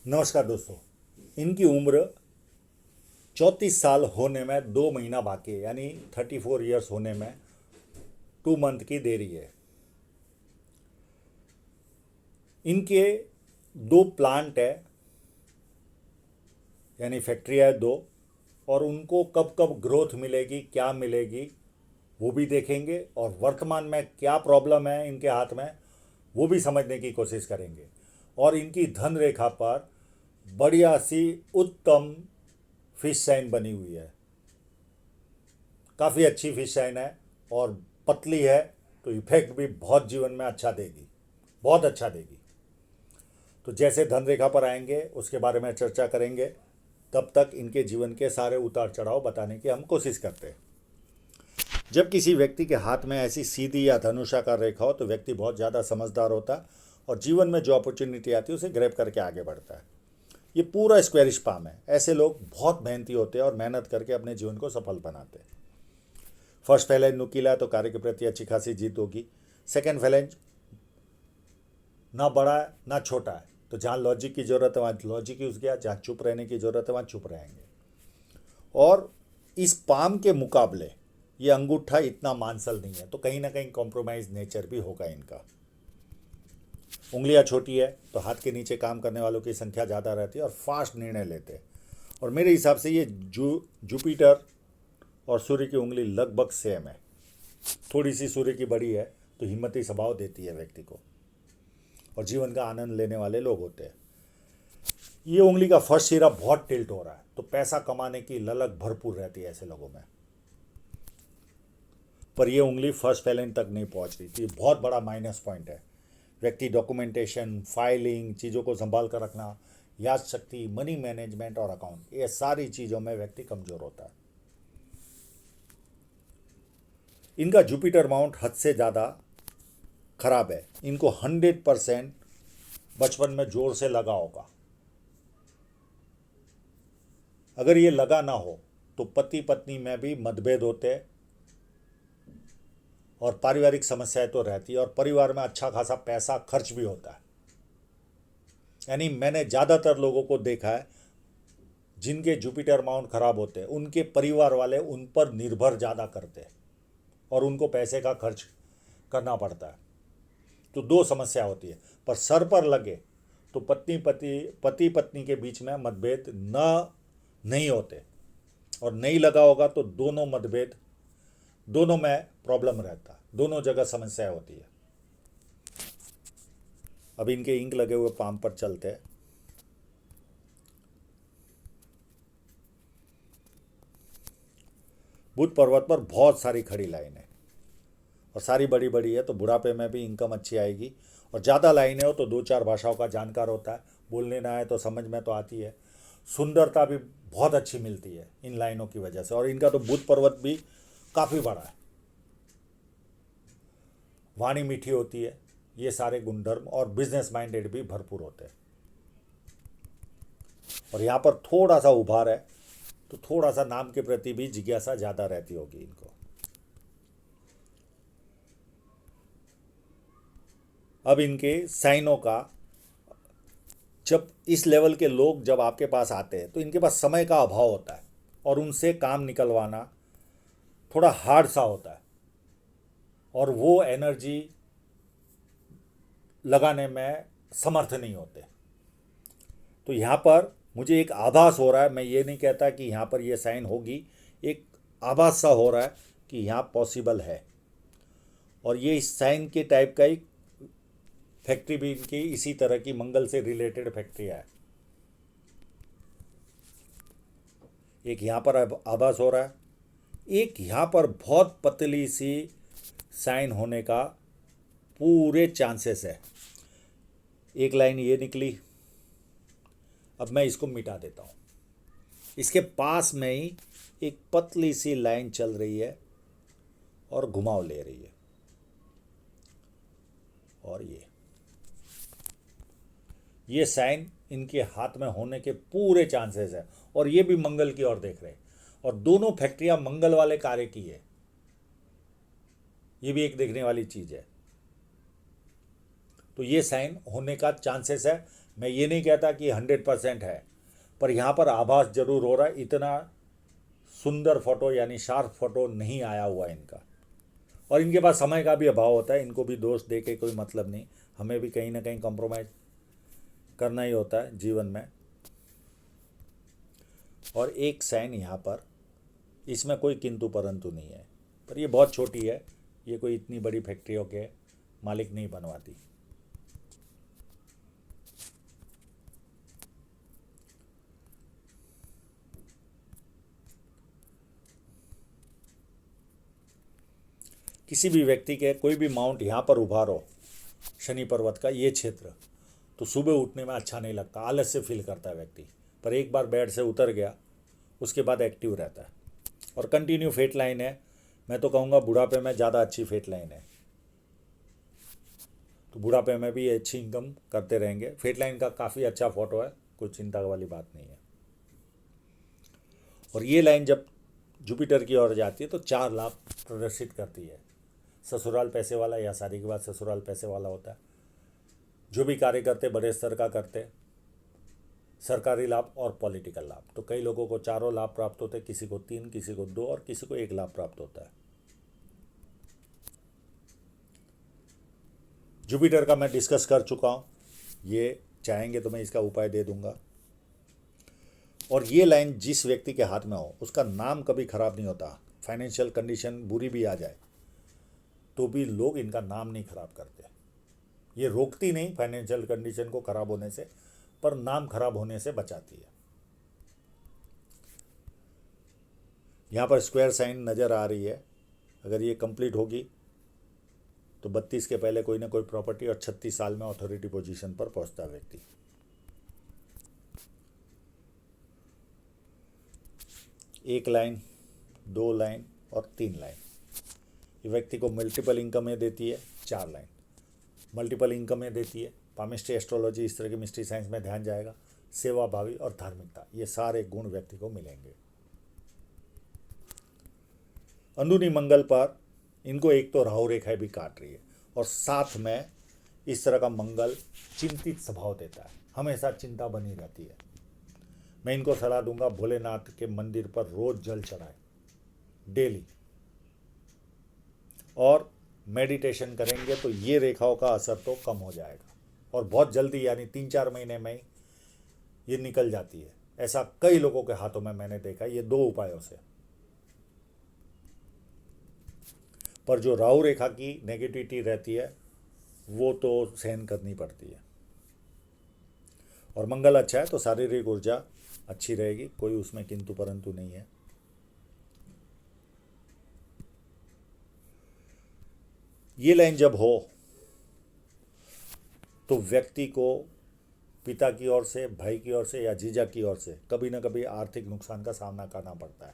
नमस्कार दोस्तों। इनकी उम्र 34 साल होने में 2 महीना बाकी है, यानी 34 ईयर्स होने में 2 मंथ की देरी है। इनके दो प्लांट है, यानी फैक्ट्री है दो, और उनको कब कब ग्रोथ मिलेगी, क्या मिलेगी, वो भी देखेंगे। और वर्तमान में क्या प्रॉब्लम है इनके हाथ में, वो भी समझने की कोशिश करेंगे। और इनकी धन रेखा पर बढ़िया सी उत्तम फिश साइन बनी हुई है। काफ़ी अच्छी फिश साइन है और पतली है, तो इफेक्ट भी बहुत जीवन में अच्छा देगी, बहुत अच्छा देगी। तो जैसे धन रेखा पर आएंगे उसके बारे में चर्चा करेंगे। तब तक इनके जीवन के सारे उतार चढ़ाव बताने की हम कोशिश करते हैं। जब किसी व्यक्ति के हाथ में ऐसी सीधी या धनुषाकार रेखा हो तो व्यक्ति बहुत ज़्यादा समझदार होता है और जीवन में जो अपॉर्चुनिटी आती है उसे ग्रैब करके आगे बढ़ता है। ये पूरा स्क्वेरिश पाम है। ऐसे लोग बहुत मेहनती होते हैं और मेहनत करके अपने जीवन को सफल बनाते हैं। फर्स्ट फैलेंज नुकीला है तो कार्य के प्रति अच्छी खासी जीत होगी। सेकेंड फैलेंज ना बड़ा है ना छोटा है, तो जहाँ लॉजिक की ज़रूरत है वहाँ लॉजिक यूज़ किया, जहाँ चुप रहने की ज़रूरत है वहाँ चुप रहेंगे। और इस पाम के मुकाबले ये अंगूठा इतना मांसल नहीं है, तो कहीं ना कहीं कॉम्प्रोमाइज नेचर भी होगा इनका। उंगलियां छोटी है तो हाथ के नीचे काम करने वालों की संख्या ज़्यादा रहती है और फास्ट निर्णय लेते हैं। और मेरे हिसाब से ये जुपिटर और सूर्य की उंगली लगभग सेम है। थोड़ी सी सूर्य की बड़ी है तो हिम्मती स्वभाव देती है व्यक्ति को, और जीवन का आनंद लेने वाले लोग होते हैं। ये उंगली का फर्स्ट सिरा बहुत टिल्ट हो रहा है, तो पैसा कमाने की ललक भरपूर रहती है ऐसे लोगों में। पर ये उंगली फर्स्ट फैलेंज तक नहीं पहुंच रही, तो ये बहुत बड़ा माइनस पॉइंट है। व्यक्ति डॉक्यूमेंटेशन, फाइलिंग, चीज़ों को संभाल कर रखना, याद शक्ति, मनी मैनेजमेंट और अकाउंट, ये सारी चीज़ों में व्यक्ति कमज़ोर होता है। इनका जुपिटर माउंट हद से ज़्यादा खराब है। इनको 100% बचपन में जोर से लगा होगा। अगर ये लगा ना हो तो पति पत्नी में भी मतभेद होते हैं और पारिवारिक समस्याएं तो रहती है, और परिवार में अच्छा खासा पैसा खर्च भी होता है। यानी मैंने ज़्यादातर लोगों को देखा है जिनके जुपिटर माउंट खराब होते हैं, उनके परिवार वाले उन पर निर्भर ज़्यादा करते हैं और उनको पैसे का खर्च करना पड़ता है। तो दो समस्या होती है। पर सर पर लगे तो पति पत्नी के बीच में मतभेद नहीं होते, और नहीं लगा होगा तो दोनों मतभेद, दोनों में प्रॉब्लम रहता है, दोनों जगह समस्या होती है। अब इनके इंक लगे हुए पाम पर चलते हैं। बुध पर्वत पर बहुत सारी खड़ी लाइन है और सारी बड़ी बड़ी है, तो बुढ़ापे में भी इनकम अच्छी आएगी। और ज़्यादा लाइनें हो तो दो चार भाषाओं का जानकार होता है, बोलने ना आए तो समझ में तो आती है। सुंदरता भी बहुत अच्छी मिलती है इन लाइनों की वजह से। और इनका तो बुध पर्वत भी काफ़ी बड़ा है। वाणी मीठी होती है, ये सारे गुणधर्म, और बिजनेस माइंडेड भी भरपूर होते हैं। और यहाँ पर थोड़ा सा उभार है, तो थोड़ा सा नाम के प्रति भी जिज्ञासा ज़्यादा रहती होगी इनको। अब इनके साइनों का, जब इस लेवल के लोग जब आपके पास आते हैं तो इनके पास समय का अभाव होता है और उनसे काम निकलवाना थोड़ा हार्ड सा होता है, और वो एनर्जी लगाने में समर्थ नहीं होते। तो यहाँ पर मुझे एक आभास हो रहा है, मैं ये नहीं कहता कि यहाँ पर ये साइन होगी, एक आभास सा हो रहा है कि यहाँ पॉसिबल है। और ये इस साइन के टाइप का एक फैक्ट्री भी इनकी इसी तरह की मंगल से रिलेटेड फैक्ट्री है। एक यहाँ पर आभास हो रहा है, एक यहाँ पर बहुत पतली सी साइन होने का पूरे चांसेस है। एक लाइन ये निकली, अब मैं इसको मिटा देता हूँ। इसके पास में ही एक पतली सी लाइन चल रही है और घुमाव ले रही है, और ये साइन इनके हाथ में होने के पूरे चांसेस है। और ये भी मंगल की ओर देख रहे हैं, और दोनों फैक्ट्रियां मंगल वाले कार्य की है। ये भी एक देखने वाली चीज़ है। तो तो ये साइन होने का चांसेस है। मैं ये नहीं कहता कि 100% है, पर यहाँ पर आभास जरूर हो रहा है। इतना सुंदर फोटो यानी शार्प फोटो नहीं आया हुआ है इनका, और इनके पास समय का भी अभाव होता है। इनको भी दोष दे के कोई मतलब नहीं, हमें भी कहीं ना कहीं कॉम्प्रोमाइज़ करना ही होता है जीवन में। और एक साइन यहाँ पर, इसमें कोई किंतु परंतु नहीं है, पर ये बहुत छोटी है, ये कोई इतनी बड़ी फैक्ट्रियों के मालिक नहीं बनवाती। किसी भी व्यक्ति के कोई भी माउंट यहाँ पर उभारो, शनि पर्वत का ये क्षेत्र, तो सुबह उठने में अच्छा नहीं लगता, आलस से फील करता है व्यक्ति। पर एक बार बेड से उतर गया उसके बाद एक्टिव रहता है। और कंटिन्यू फेट लाइन है, मैं तो कहूँगा बुढ़ापे में ज़्यादा अच्छी फेट लाइन है, तो बुढ़ापे में भी अच्छी इनकम करते रहेंगे। फेट लाइन का काफ़ी अच्छा फोटो है, कोई चिंता वाली बात नहीं है। और ये लाइन जब जुपिटर की ओर जाती है तो 4 लाभ प्रदर्शित करती है। ससुराल पैसे वाला, या शादी के बाद ससुराल पैसे वाला होता है। जो भी कार्य करते बड़े स्तर का करते, सरकारी लाभ और पॉलिटिकल लाभ। तो कई लोगों को चारों लाभ प्राप्त होते हैं, किसी को 3, किसी को 2 और किसी को 1 लाभ प्राप्त होता है। जुपिटर का मैं डिस्कस कर चुका हूँ, ये चाहेंगे तो मैं इसका उपाय दे दूंगा। और ये लाइन जिस व्यक्ति के हाथ में हो उसका नाम कभी खराब नहीं होता। फाइनेंशियल कंडीशन बुरी भी आ जाए तो भी लोग इनका नाम नहीं खराब करते। ये रोकती नहीं फाइनेंशियल कंडीशन को खराब होने से, पर नाम खराब होने से बचाती है। यहाँ पर स्क्वायर साइन नज़र आ रही है, अगर ये कंप्लीट होगी तो 32 के पहले कोई ना कोई प्रॉपर्टी, और 36 साल में अथॉरिटी पोजीशन पर पहुंचता है व्यक्ति। एक लाइन, 2 लाइन और 3 लाइन ये व्यक्ति को मल्टीपल इनकमें देती है। 4 लाइन मल्टीपल इनकमें देती है। पामिस्ट्री, एस्ट्रोलॉजी, इस तरह की मिस्ट्री साइंस में ध्यान जाएगा। सेवा भावी और धार्मिकता, ये सारे गुण व्यक्ति को मिलेंगे। अंदरूनी मंगल पर इनको एक तो राहु रेखा भी काट रही है, और साथ में इस तरह का मंगल चिंतित स्वभाव देता है, हमेशा चिंता बनी रहती है। मैं इनको सलाह दूंगा भोलेनाथ के मंदिर पर रोज जल चढ़ाए डेली, और मेडिटेशन करेंगे तो ये रेखाओं का असर तो कम हो जाएगा, और बहुत जल्दी यानी 3-4 महीने में ही ये निकल जाती है। ऐसा कई लोगों के हाथों में मैंने देखा, ये 2 उपायों से। पर जो राहु रेखा की नेगेटिविटी रहती है वो तो सहन करनी पड़ती है। और मंगल अच्छा है तो शारीरिक ऊर्जा अच्छी रहेगी, कोई उसमें किंतु परंतु नहीं है। ये लाइन जब हो तो व्यक्ति को पिता की ओर से, भाई की ओर से या जीजा की ओर से कभी ना कभी आर्थिक नुकसान का सामना करना पड़ता है,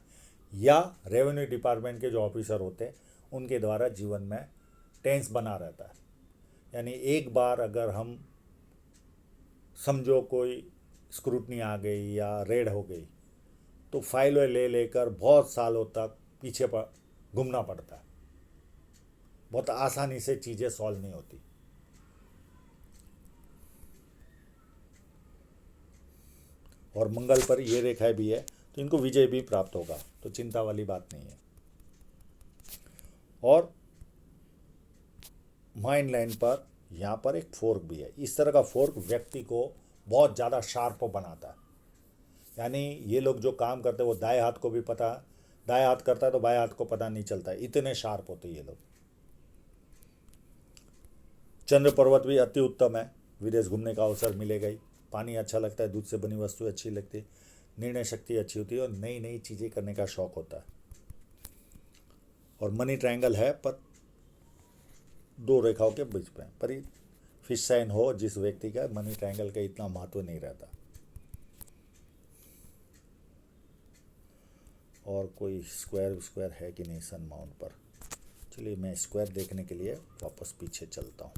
या रेवेन्यू डिपार्टमेंट के जो ऑफिसर होते हैं उनके द्वारा जीवन में टेंस बना रहता है। यानी एक बार अगर हम समझो कोई स्क्रूटनी आ गई या रेड हो गई तो फाइलें ले लेकर बहुत सालों तक पीछे पर घूमना पड़ता है। बहुत आसानी से चीज़ें सॉल्व नहीं होती। और मंगल पर ये रेखाएं भी है तो इनको विजय भी प्राप्त होगा, तो चिंता वाली बात नहीं है। और माइंड लाइन पर यहाँ पर एक फोर्क भी है। इस तरह का फोर्क व्यक्ति को बहुत ज़्यादा शार्प बनाता है। यानी ये लोग जो काम करते हैं वो दाएं हाथ को भी पता, दाएं हाथ करता है तो बाएं हाथ को पता नहीं चलता, इतने शार्प होते ये लोग। चंद्र पर्वत भी अति उत्तम है, विदेश घूमने का अवसर मिलेगा ही। पानी अच्छा लगता है, दूध से बनी वस्तु अच्छी लगती है, निर्णय शक्ति अच्छी होती है, और नई नई चीज़ें करने का शौक होता है। और मनी ट्रायंगल है पर 2 रेखाओं के बीच में, पर फिश साइन हो जिस व्यक्ति का, मनी ट्रायंगल का इतना महत्व नहीं रहता। और कोई स्क्वायर है कि नहीं सन माउंट पर। चलिए मैं स्क्वायर देखने के लिए वापस पीछे चलता हूँ।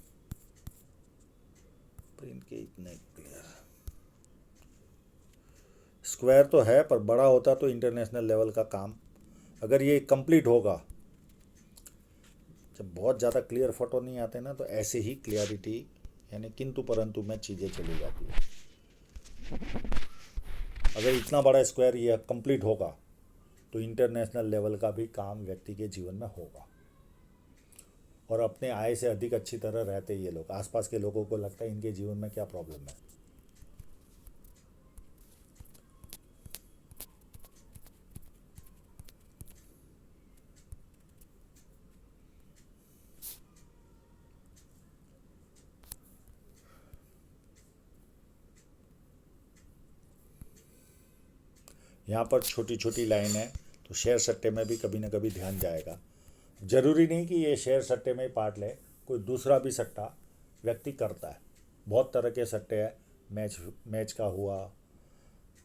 पर इनके इतने क्लियर स्क्वायर तो है, पर बड़ा होता तो इंटरनेशनल लेवल का काम। अगर ये कंप्लीट होगा, जब बहुत ज़्यादा क्लियर फोटो नहीं आते ना, तो ऐसे ही क्लियरिटी यानी किंतु परंतु में चीज़ें चली जाती है। अगर इतना बड़ा स्क्वायर यह कंप्लीट होगा तो इंटरनेशनल लेवल का भी काम व्यक्ति के जीवन में होगा, और अपने आय से अधिक अच्छी तरह रहते ये लोग। आसपास के लोगों को लगता है इनके जीवन में क्या प्रॉब्लम है। यहाँ पर छोटी छोटी लाइन है, तो शेयर सट्टे में भी कभी ना कभी ध्यान जाएगा। जरूरी नहीं कि ये शेयर सट्टे में ही पार्ट ले, कोई दूसरा भी सट्टा व्यक्ति करता है। बहुत तरह के सट्टे हैं, मैच मैच का हुआ,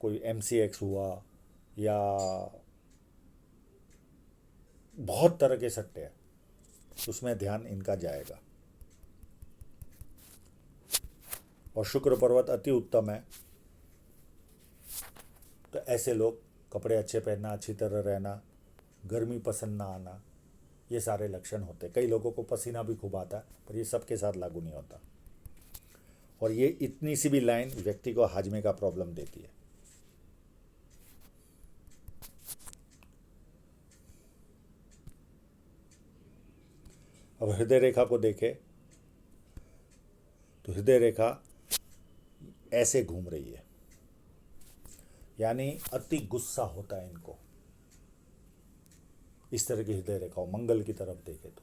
कोई MCX हुआ, या बहुत तरह के सट्टे हैं, उसमें ध्यान इनका जाएगा। और शुक्र पर्वत अति उत्तम है, तो ऐसे लोग कपड़े अच्छे पहनना, अच्छी तरह रहना, गर्मी पसंद ना आना, ये सारे लक्षण होते हैं। कई लोगों को पसीना भी खूब आता है, पर ये सबके साथ लागू नहीं होता। और ये इतनी सी भी लाइन व्यक्ति को हाजमे का प्रॉब्लम देती है। अब हृदय रेखा को देखें तो हृदय रेखा ऐसे घूम रही है, यानी अति गुस्सा होता है इनको। इस तरह की हृदय रेखा हो, मंगल की तरफ देखे तो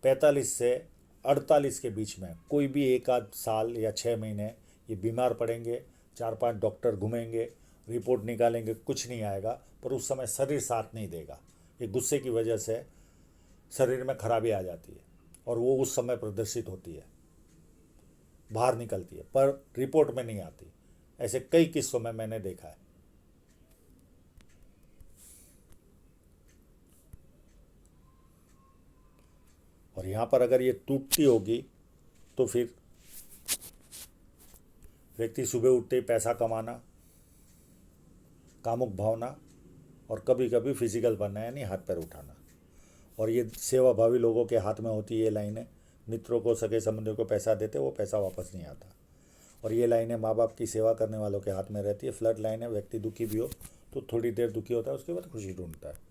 45 से 48 के बीच में कोई भी एक आध साल या 6 महीने ये बीमार पड़ेंगे, 4-5 डॉक्टर घूमेंगे, रिपोर्ट निकालेंगे, कुछ नहीं आएगा, पर उस समय शरीर साथ नहीं देगा। ये गुस्से की वजह से शरीर में खराबी आ जाती है, और वो उस समय प्रदर्शित होती है, बाहर निकलती है, पर रिपोर्ट में नहीं आती। ऐसे कई किस्सों में मैंने देखा है। और यहाँ पर अगर ये टूटती होगी तो फिर व्यक्ति सुबह उठते ही पैसा कमाना, कामुक भावना, और कभी कभी फिजिकल बनना, यानी हाथ पैर उठाना। और ये सेवाभावी लोगों के हाथ में होती है ये लाइनें। मित्रों को, सगे संबंधियों को पैसा देते, वो पैसा वापस नहीं आता। और ये लाइनें माँ बाप की सेवा करने वालों के हाथ में रहती है। फ्लड लाइन है, व्यक्ति दुखी भी हो तो थोड़ी देर दुखी होता है, उसके बाद खुशी ढूंढता है।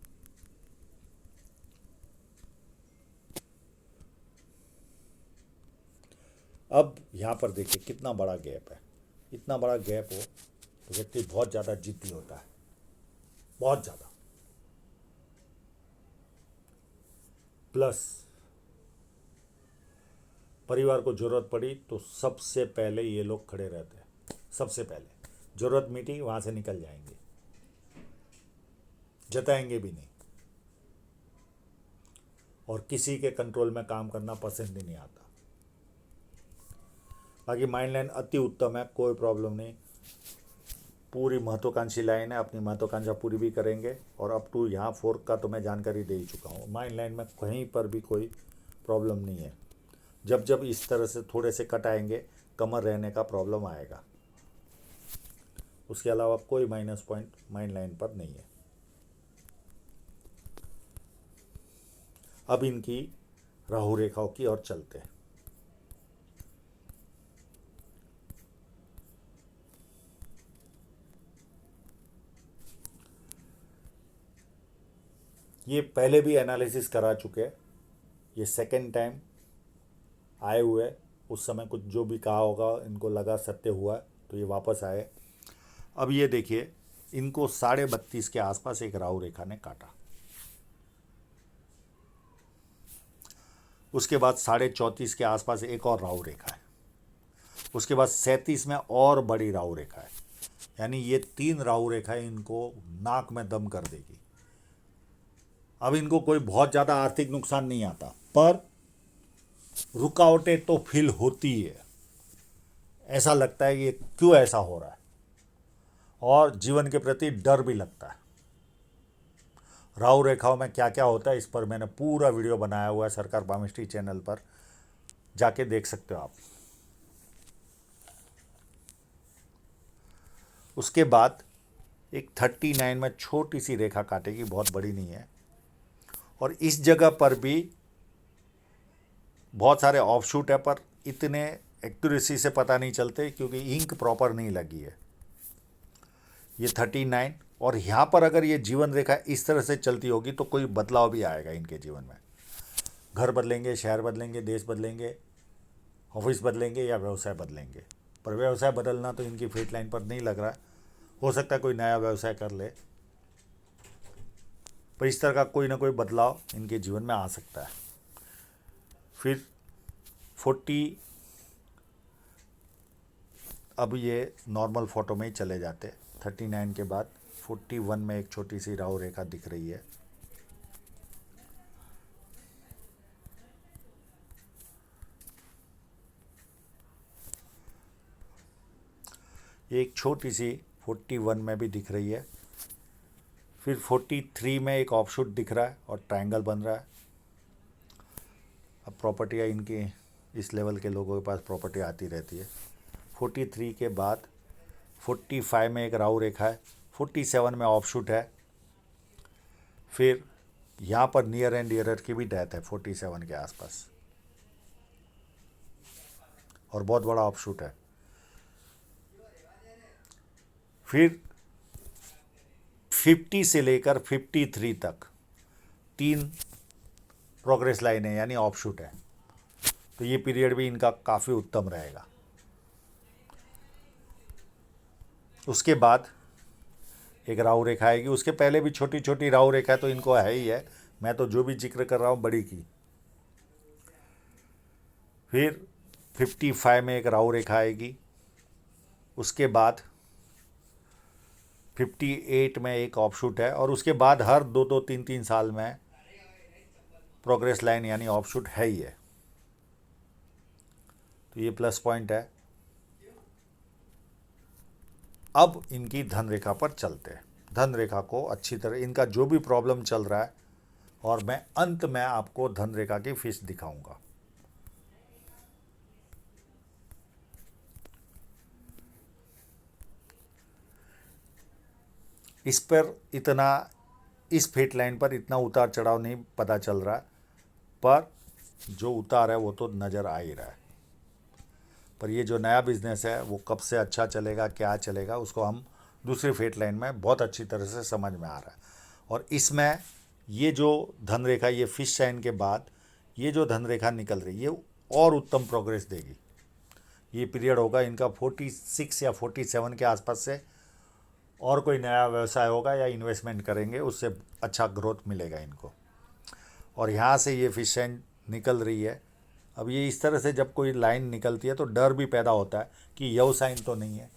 अब यहाँ पर देखिए कितना बड़ा गैप है। इतना बड़ा गैप हो तो व्यक्ति बहुत ज़्यादा जिद्दी होता है, बहुत ज़्यादा। प्लस परिवार को ज़रूरत पड़ी तो सबसे पहले ये लोग खड़े रहते हैं। सबसे पहले ज़रूरत मिटी, वहाँ से निकल जाएंगे, जताएंगे भी नहीं, और किसी के कंट्रोल में काम करना पसंद ही नहीं आता। बाकी माइंड लाइन अति उत्तम है, कोई प्रॉब्लम नहीं। पूरी महत्वाकांक्षी लाइन है, अपनी महत्वाकांक्षा पूरी भी करेंगे। और अप टू यहाँ 4 का तो मैं जानकारी दे ही चुका हूँ। माइंड लाइन में कहीं पर भी कोई प्रॉब्लम नहीं है। जब जब इस तरह से थोड़े से कट आएंगे, कमर रहने का प्रॉब्लम आएगा। उसके अलावा कोई माइनस पॉइंट माइंड लाइन पर नहीं है। अब इनकी राहु रेखाओं की ओर चलते हैं। ये पहले भी एनालिसिस करा चुके हैं, ये सेकेंड टाइम आए हुए। उस समय कुछ जो भी कहा होगा इनको लगा सत्य हुआ, तो ये वापस आए। अब ये देखिए, इनको 32.5 के आसपास एक राहु रेखा ने काटा। उसके बाद 34.5 के आसपास एक और राहु रेखा है। उसके बाद 37 में और बड़ी राहु रेखा है। यानी ये 3 राहु रेखाएं इनको नाक में दम कर देगी। अब इनको कोई बहुत ज़्यादा आर्थिक नुकसान नहीं आता, पर रुकावटें तो फील होती है। ऐसा लगता है कि क्यों ऐसा हो रहा है, और जीवन के प्रति डर भी लगता है। राहु रेखाओं में क्या क्या होता है, इस पर मैंने पूरा वीडियो बनाया हुआ है सरकार पामिस्ट्री चैनल पर, जाके देख सकते हो आप। उसके बाद एक 39 में छोटी सी रेखा काटेगी, बहुत बड़ी नहीं है। और इस जगह पर भी बहुत सारे ऑफशूट है, पर इतने एक्यूरेसी से पता नहीं चलते क्योंकि इंक प्रॉपर नहीं लगी है। ये 39 और यहाँ पर अगर ये जीवन रेखा इस तरह से चलती होगी तो कोई बदलाव भी आएगा इनके जीवन में। घर बदलेंगे, शहर बदलेंगे, देश बदलेंगे, ऑफिस बदलेंगे या व्यवसाय बदलेंगे। पर व्यवसाय बदलना तो इनकी फेट लाइन पर नहीं लग रहा। हो सकता है कोई नया व्यवसाय कर ले, पर इस तरह का कोई ना कोई बदलाव इनके जीवन में आ सकता है। फिर 40, अब ये नॉर्मल फोटो में ही चले जाते। 39 के बाद 41 में एक छोटी सी राहु रेखा दिख रही है। एक छोटी सी 41 में भी दिख रही है। फिर 43 में एक ऑफशूट दिख रहा है और ट्रायंगल बन रहा है। अब प्रॉपर्टियाँ इनकी इस लेवल के लोगों के पास प्रॉपर्टी आती रहती है। 43 के बाद 45 में एक राहु रेखा है, 47 में ऑफशूट है। फिर यहाँ पर नियर एंड डियरर की भी डेथ है 47 के आसपास और बहुत बड़ा ऑफशूट है। फिर 50 से लेकर 53 तक 3 प्रोग्रेस लाइन है यानी ऑफशूट है। तो ये पीरियड भी इनका काफ़ी उत्तम रहेगा। उसके बाद एक राहु रेखा आएगी। उसके पहले भी छोटी छोटी राहु रेखा तो इनको है ही है। मैं तो जो भी जिक्र कर रहा हूँ बड़ी की। फिर 55 में एक राहु रेखा आएगी। उसके बाद 58 में एक ऑफशूट है और उसके बाद हर 2-3 साल में प्रोग्रेस लाइन यानी ऑफशूट है ही है। तो ये प्लस पॉइंट है। अब इनकी धन रेखा पर चलते हैं। धन रेखा को अच्छी तरह इनका जो भी प्रॉब्लम चल रहा है और मैं अंत में आपको धन रेखा की फिश दिखाऊंगा। इस पर इतना, इस फेट लाइन पर इतना उतार चढ़ाव नहीं पता चल रहा है, पर जो उतार है वो तो नज़र आ ही रहा है। पर ये जो नया बिजनेस है वो कब से अच्छा चलेगा, क्या चलेगा, उसको हम दूसरी फेट लाइन में बहुत अच्छी तरह से समझ में आ रहा है। और इसमें ये जो धन रेखा, ये फिश साइन के बाद ये जो धन रेखा निकल रही है ये और उत्तम प्रोग्रेस देगी। ये पीरियड होगा इनका 46 या 47 के आसपास से, और कोई नया व्यवसाय होगा या इन्वेस्टमेंट करेंगे उससे अच्छा ग्रोथ मिलेगा इनको। और यहाँ से ये फिश लाइन निकल रही है। अब ये इस तरह से जब कोई लाइन निकलती है तो डर भी पैदा होता है कि यव साइन तो नहीं है,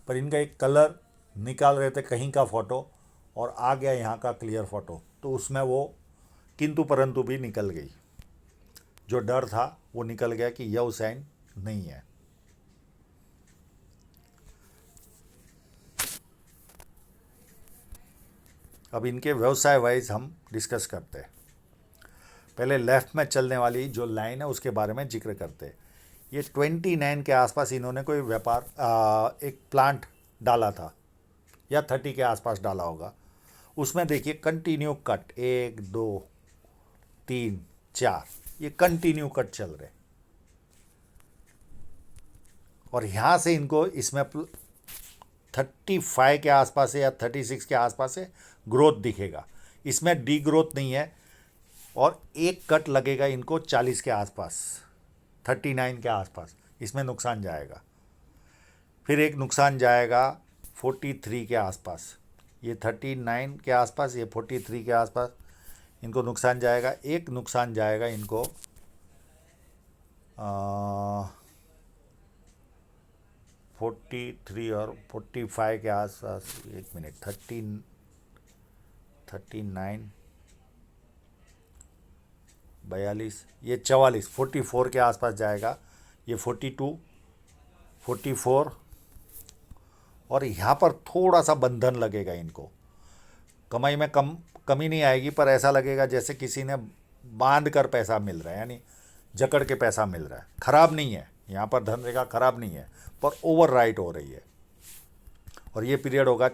पर इनका एक कलर निकाल रहे थे कहीं का फ़ोटो और आ गया यहाँ का क्लियर फ़ोटो, तो उसमें वो किंतु परंतु भी निकल गई। जो डर था वो निकल गया कि यव साइन नहीं है। अब इनके व्यवसाय वाइज हम डिस्कस करते हैं। पहले लेफ़्ट में चलने वाली जो लाइन है उसके बारे में जिक्र करते हैं। ये 29 के आसपास इन्होंने कोई व्यापार एक प्लांट डाला था या 30 के आसपास डाला होगा। उसमें देखिए कंटिन्यू कट, 1 2 3 4, ये कंटिन्यू कट चल रहे। और यहाँ से इनको इसमें 35 के आसपास है या 36 के आसपास से ग्रोथ दिखेगा। इसमें डी ग्रोथ नहीं है। और एक कट लगेगा इनको 40 के आसपास, 39 के आसपास, इसमें नुकसान जाएगा। फिर एक नुकसान जाएगा 43 के आसपास, ये 39 के आसपास, ये 43 के आसपास इनको नुकसान जाएगा। एक नुकसान जाएगा इनको 43 और 45 के आसपास। एक मिनट, 39 42, ये 44, 44 के आसपास जाएगा। ये 42 44 और यहाँ पर थोड़ा सा बंधन लगेगा इनको। कमाई में कमी नहीं आएगी, पर ऐसा लगेगा जैसे किसी ने बांध कर पैसा मिल रहा है, यानी जकड़ के पैसा मिल रहा है। खराब नहीं है, यहाँ पर धन रेखा खराब नहीं है, पर ओवर राइट हो रही है। और ये पीरियड होगा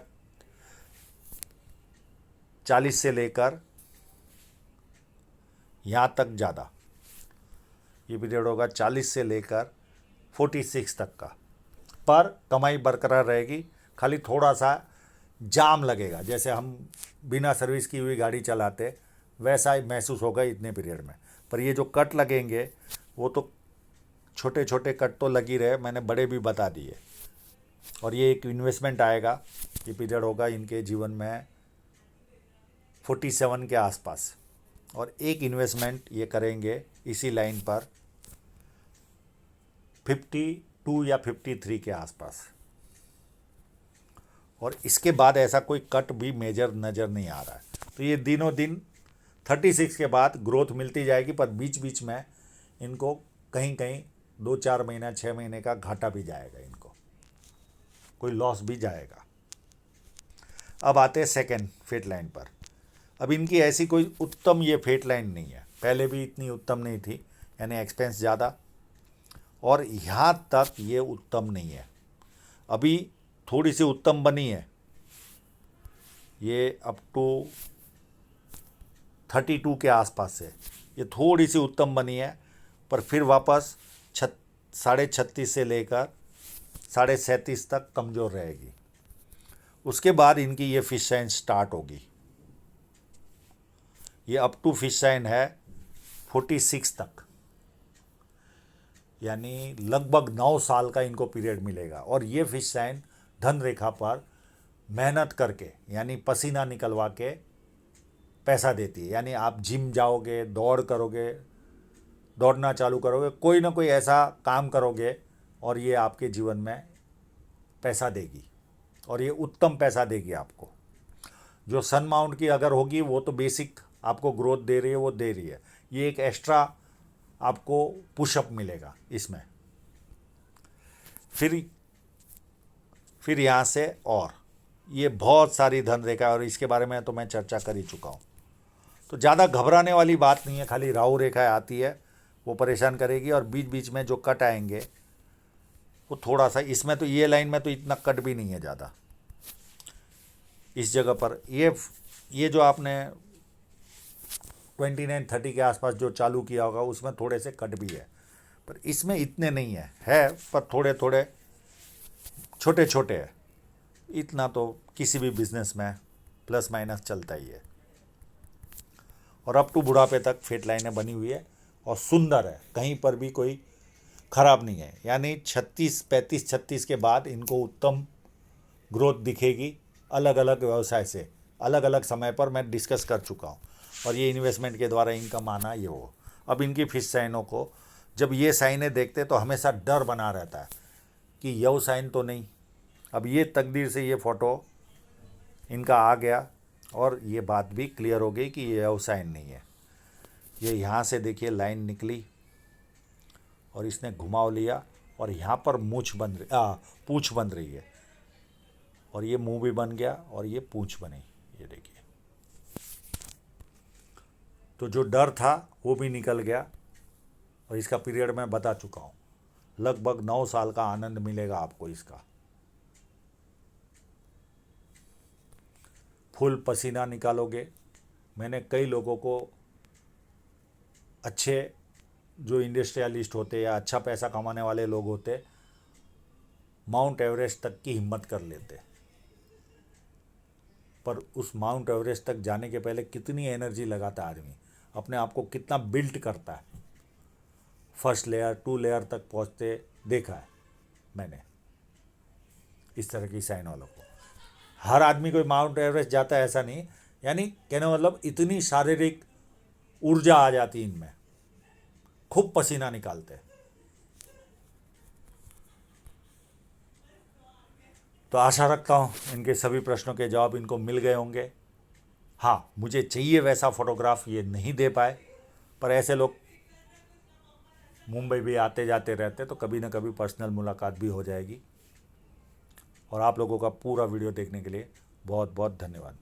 40 से लेकर यहाँ तक ज़्यादा। ये पीरियड होगा 40 से लेकर 46 तक का, पर कमाई बरकरार रहेगी। खाली थोड़ा सा जाम लगेगा, जैसे हम बिना सर्विस की हुई गाड़ी चलाते वैसा ही महसूस होगा इतने पीरियड में। पर ये जो कट लगेंगे वो तो छोटे छोटे कट तो लग ही रहे, मैंने बड़े भी बता दिए। और ये एक इन्वेस्टमेंट आएगा, ये पीरियड होगा इनके जीवन में 47 के आसपास, और एक इन्वेस्टमेंट ये करेंगे इसी लाइन पर 52 या 53 के आसपास। और इसके बाद ऐसा कोई कट भी मेजर नज़र नहीं आ रहा है। तो ये दिनों दिन 36 के बाद ग्रोथ मिलती जाएगी, पर बीच बीच में इनको कहीं कहीं 2-4 महीना 6 महीने का घाटा भी जाएगा, इनको कोई लॉस भी जाएगा। अब आते हैं सेकेंड फेट लाइन पर। अब इनकी ऐसी कोई उत्तम ये फेट लाइन नहीं है, पहले भी इतनी उत्तम नहीं थी, यानी एक्सपेंस ज़्यादा, और यहाँ तक ये उत्तम नहीं है। अभी थोड़ी सी उत्तम बनी है, ये अप टू 32 के आसपास से ये थोड़ी सी उत्तम बनी है, पर फिर वापस 36.5 से लेकर 37.5 तक कमज़ोर रहेगी। उसके बाद इनकी ये फिश साइन स्टार्ट होगी। ये अप टू फिश साइन है 46 तक, यानी लगभग 9 साल का इनको पीरियड मिलेगा। और ये फिश साइन धन रेखा पर मेहनत करके, यानी पसीना निकलवा के पैसा देती है। यानी आप जिम जाओगे, दौड़ करोगे, दौड़ना चालू करोगे, कोई ना कोई ऐसा काम करोगे और ये आपके जीवन में पैसा देगी, और ये उत्तम पैसा देगी आपको। जो सन माउंट की अगर होगी वो तो बेसिक आपको ग्रोथ दे रही है, वो दे रही है। ये एक एक्स्ट्रा आपको पुशअप मिलेगा इसमें। फिर यहाँ से, और ये बहुत सारी धन रेखा, और इसके बारे में तो मैं चर्चा कर ही चुका हूँ। तो ज़्यादा घबराने वाली बात नहीं है, खाली राहु रेखा आती है वो परेशान करेगी, और बीच बीच में जो कट आएंगे वो थोड़ा सा, इसमें तो ये लाइन में तो इतना कट भी नहीं है ज़्यादा। इस जगह पर ये जो आपने 29-30 के आसपास जो चालू किया होगा उसमें थोड़े से कट भी है, पर इसमें इतने नहीं है पर थोड़े थोड़े छोटे छोटे है। इतना तो किसी भी बिजनेस में प्लस माइनस चलता ही है। और अप टू बुढ़ापे तक फेट लाइनें बनी हुई है और सुंदर है, कहीं पर भी कोई खराब नहीं है। यानी 35-36 के बाद इनको उत्तम ग्रोथ दिखेगी, अलग अलग व्यवसाय से अलग अलग समय पर मैं डिस्कस कर चुका हूँ। और ये इन्वेस्टमेंट के द्वारा इनकम आना ये हो। अब इनकी फिश साइनों को जब ये साइनें देखते तो हमेशा डर बना रहता है कि यव साइन तो नहीं। अब ये तकदीर से ये फ़ोटो इनका आ गया, और ये बात भी क्लियर हो गई कि ये यव साइन नहीं है। ये यहाँ से देखिए लाइन निकली और इसने घुमाव लिया, और यहाँ पर पूँछ बन रही है, और ये मुंह भी बन गया और ये पूँछ बनी, ये देखिए। तो जो डर था वो भी निकल गया, और इसका पीरियड मैं बता चुका हूँ। लगभग 9 साल का आनंद मिलेगा आपको इसका। फुल पसीना निकालोगे। मैंने कई लोगों को, अच्छे जो इंडस्ट्रियलिस्ट होते या अच्छा पैसा कमाने वाले लोग होते, माउंट एवरेस्ट तक की हिम्मत कर लेते, पर उस माउंट एवरेस्ट तक जाने के पहले कितनी एनर्जी लगाता है आदमी, अपने आप को कितना बिल्ड करता है। फर्स्ट लेयर 2 लेयर तक पहुंचते देखा है मैंने इस तरह की साइन वालों को। हर आदमी कोई माउंट एवरेस्ट जाता है ऐसा नहीं, यानी कहने मतलब इतनी शारीरिक ऊर्जा आ जाती इनमें, खूब पसीना निकालते। तो आशा रखता हूँ इनके सभी प्रश्नों के जवाब इनको मिल गए होंगे। हाँ, मुझे चाहिए वैसा फोटोग्राफ ये नहीं दे पाए, पर ऐसे लोग मुंबई भी आते जाते रहते, तो कभी ना कभी पर्सनल मुलाकात भी हो जाएगी। और आप लोगों का पूरा वीडियो देखने के लिए बहुत बहुत धन्यवाद।